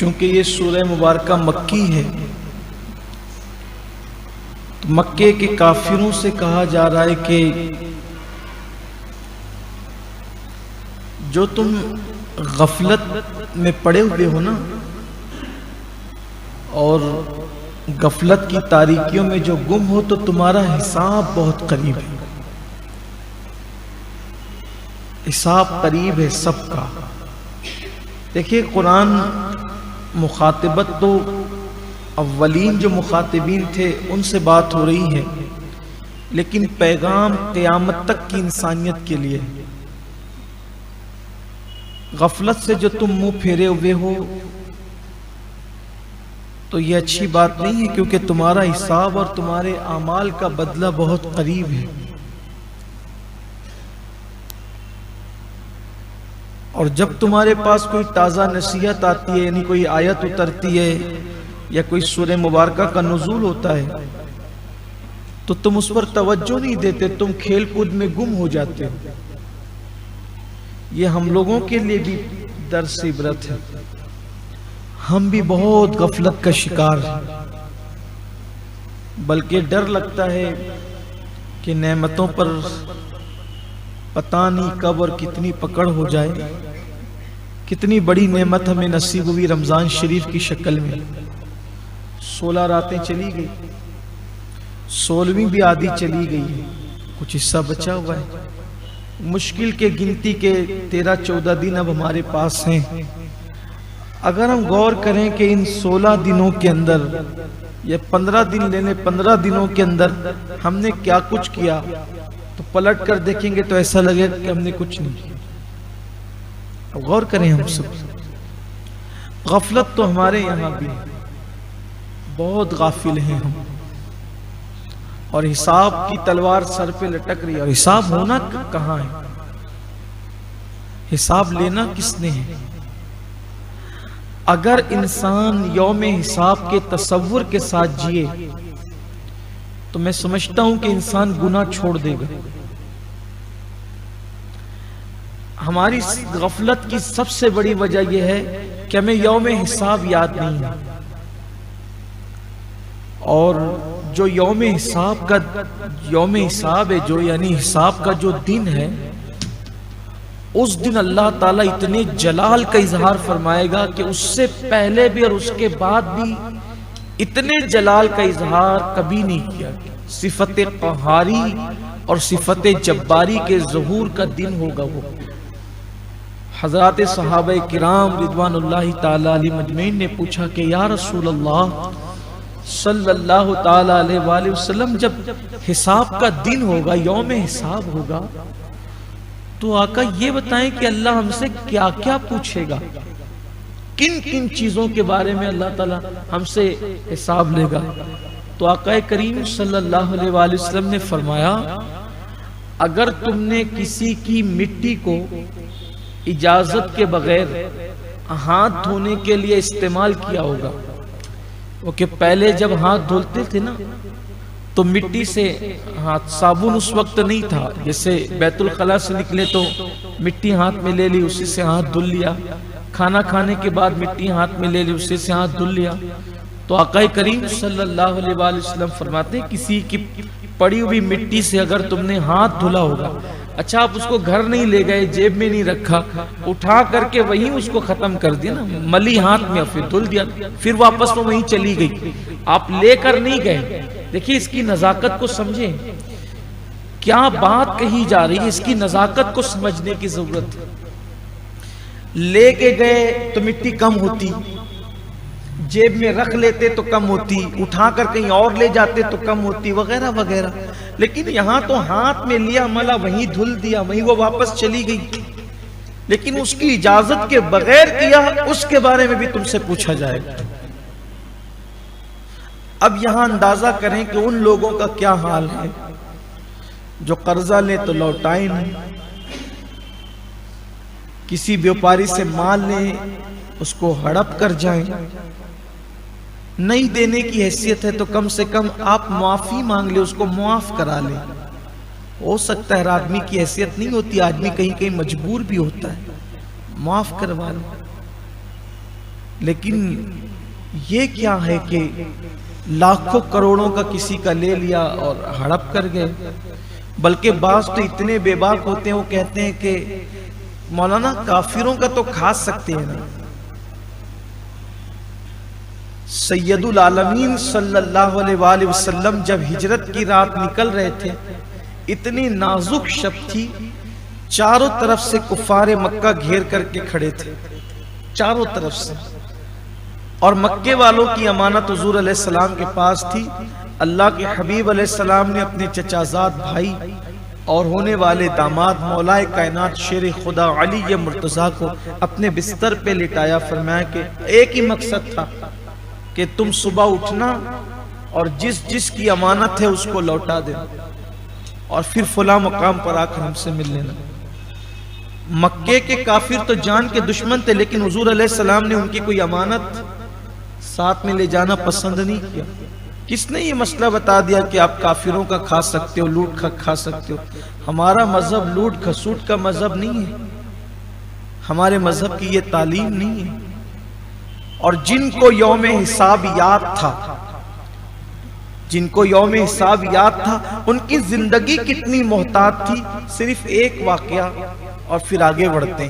چونکہ یہ سورہ مبارکہ مکی ہے تو مکے کے کافروں سے کہا جا رہا ہے کہ جو تم غفلت میں پڑے ہوئے ہو نا، اور غفلت کی تاریکیوں میں جو گم ہو، تو تمہارا حساب بہت قریب ہے، حساب قریب ہے سب کا۔ دیکھیے قرآن مخاطبت تو اولین جو مخاطبین تھے ان سے بات ہو رہی ہے، لیکن پیغام قیامت تک کی انسانیت کے لیے۔ غفلت سے جو تم منہ پھیرے ہوئے ہو تو یہ اچھی بات نہیں ہے، کیونکہ تمہارا حساب اور تمہارے اعمال کا بدلہ بہت قریب ہے۔ اور جب تمہارے پاس کوئی تازہ نصیحت آتی ہے، یعنی کوئی آیت اترتی ہے یا کوئی سورہ مبارکہ کا نزول ہوتا ہے، تو تم اس پر توجہ نہیں دیتے، تم کھیل کود میں گم ہو جاتے ہو۔ یہ ہم لوگوں کے لیے بھی درس عبرت ہے، ہم بھی بہت غفلت کا شکار ہیں، بلکہ ڈر لگتا ہے کہ نعمتوں پر پتہ نہیں کب اور کتنی پکڑ ہو جائے۔ کتنی بڑی نعمت ہمیں نصیب ہوئی رمضان شریف کی شکل میں، 16 راتیں چلی گئی، 16ویں بھی آدھی چلی گئی، کچھ حصہ بچا ہوا ہے۔ مشکل کے گنتی کے 13-14 دن اب ہمارے پاس ہیں۔ اگر ہم غور کریں کہ ان 16 دنوں کے اندر یا 15 دن لینے 15 دنوں کے اندر ہم نے کیا کچھ کیا، تو پلٹ کر دیکھیں گے تو ایسا لگے کہ ہم نے کچھ نہیں کیا۔ اب غور کریں ہم سب، غفلت تو ہمارے یہاں بھی بہت غافل ہیں ہم، اور حساب کی تلوار سر پہ لٹک رہی ہے، اور حساب ہونا کہاں ہے، حساب لینا کس نے ہے؟ اگر انسان یوم حساب کے تصور کے ساتھ جیے تو میں سمجھتا ہوں کہ انسان گناہ چھوڑ دے گا۔ ہماری غفلت کی سب سے بڑی وجہ یہ ہے کہ ہمیں یوم حساب یاد نہیں ہے، اور جو یوم حساب ہے، جو یعنی حساب کا جو دن ہے، اس دن اللہ تعالیٰ اتنے جلال کا اظہار فرمائے گا کہ اس سے پہلے بھی اور اس کے بعد بھی اتنے جلال کا اظہار کبھی نہیں کیا۔ صفت قہاری اور صفت جباری کے ظہور کا دن ہوگا وہ۔ حضرات صحابہ کرام رضوان اللہ تعالی علیہ مجمعین نے پوچھا کہ یا رسول اللہ صلی اللہ تعالی علیہ وآلہ وسلم، جب حساب کا دن ہوگا، یوم حساب ہوگا، تو آقا یہ بتائیں کہ اللہ ہم سے کیا کیا پوچھے گا، کن کن چیزوں کے بارے میں اللہ تعالی ہم سے حساب لے گا؟ تو آقا کریم صلی اللہ علیہ وآلہ وسلم نے فرمایا، اگر تم نے کسی کی مٹی کو اجازت کے بغیر ہاتھ دھونے کے لیے استعمال کیا ہوگا، وہ کہ پہلے جب ہاتھ دھلتے تھے نا تو مٹی سے ہاتھ، صابن اس وقت نہیں تھا، جیسے بیت الخلاء سے نکلے تو مٹی ہاتھ میں لے لی، اسی سے ہاتھ دھل لیا، کھانا کھانے کے بعد مٹی ہاتھ میں لے لی، اسی سے ہاتھ دھل لیا۔ تو آقا کریم صلی اللہ علیہ وآلہ وسلم فرماتے ہیں کسی کی پڑی ہوئی مٹی سے اگر تم نے ہاتھ دھلا ہوگا، اچھا آپ اس کو گھر نہیں لے گئے، جیب میں نہیں رکھا، اٹھا کر کے وہیں اس کو ختم کر دیا نا، ملی ہاتھ میں، پھر دھل دیا، پھر واپس وہ وہیں چلی گئی، آپ لے کر نہیں گئے۔ دیکھیے اس کی نزاکت کو سمجھیں، کیا بات کہی جا رہی ہے، اس کی نزاکت کو سمجھنے کی ضرورت ہے۔ لے کے گئے تو مٹی کم ہوتی، جیب میں رکھ لیتے تو کم ہوتی، اٹھا کر کہیں اور لے جاتے تو کم ہوتی، وغیرہ وغیرہ، لیکن یہاں تو ہاتھ میں لیا، ملا، وہیں دھل دیا، وہیں وہ واپس چلی گئی، لیکن اس کی اجازت کے بغیر کیا، اس کے بارے میں بھی تم سے پوچھا جائے گا۔ اب یہاں اندازہ کریں کہ ان لوگوں کا کیا حال ہے جو قرضہ لیں تو لوٹائیں نہیں، کسی بیوپاری سے مال لیں اس کو ہڑپ کر جائیں، نہیں دینے کی حیثیت ہے تو کم سے کم آپ معافی مانگ لیں، اس کو معاف کرا لیں۔ ہو سکتا ہے ہر آدمی کی حیثیت نہیں ہوتی، آدمی کہیں کہیں مجبور بھی ہوتا ہے، معاف کروا لیں۔ لیکن یہ کیا ہے کہ لاکھوں کروڑوں کا کسی کا لے لیا اور ہڑپ کر گئے. بلکہ بعض تو اتنے بے باک ہوتے ہیں وہ کہتے ہیں کہ مولانا کافروں کا تو کھا سکتے ہیں نا. سید العالمین صلی اللہ علیہ وآلہ وسلم جب ہجرت کی رات نکل رہے تھے اتنی نازک شب تھی, چاروں طرف سے کفار مکہ گھیر کر کے کھڑے تھے چاروں طرف سے, اور مکے والوں کی امانت حضور علیہ السلام کے پاس تھی. اللہ کے حبیب علیہ السلام نے اپنے چچا زاد بھائی اور ہونے والے داماد مولائے کائنات شیر خدا علی مرتضیٰ کو اپنے بستر پہ لٹایا. فرمایا کہ ایک ہی مقصد تھا کہ تم صبح اٹھنا اور جس جس کی امانت ہے اس کو لوٹا دینا, اور پھر فلاں مقام پر آ کر ہم سے مل لینا. مکے کے کافر تو جان کے دشمن تھے, لیکن حضور علیہ السلام نے ان کی کوئی امانت ساتھ میں لے جانا پسند نہیں کیا. کس نے یہ مسئلہ بتا دیا کہ آپ کافروں کا کھا سکتے ہو, لوٹ کھا سکتے ہو؟ ہمارا مذہب لوٹ کھسوٹ کا مذہب نہیں ہے, ہمارے مذہب کی یہ تعلیم نہیں ہے. اور جن کو یوم حساب یاد تھا, جن کو یوم حساب یاد تھا, ان کی زندگی کتنی محتاط تھی. صرف ایک واقعہ اور پھر آگے بڑھتے ہیں.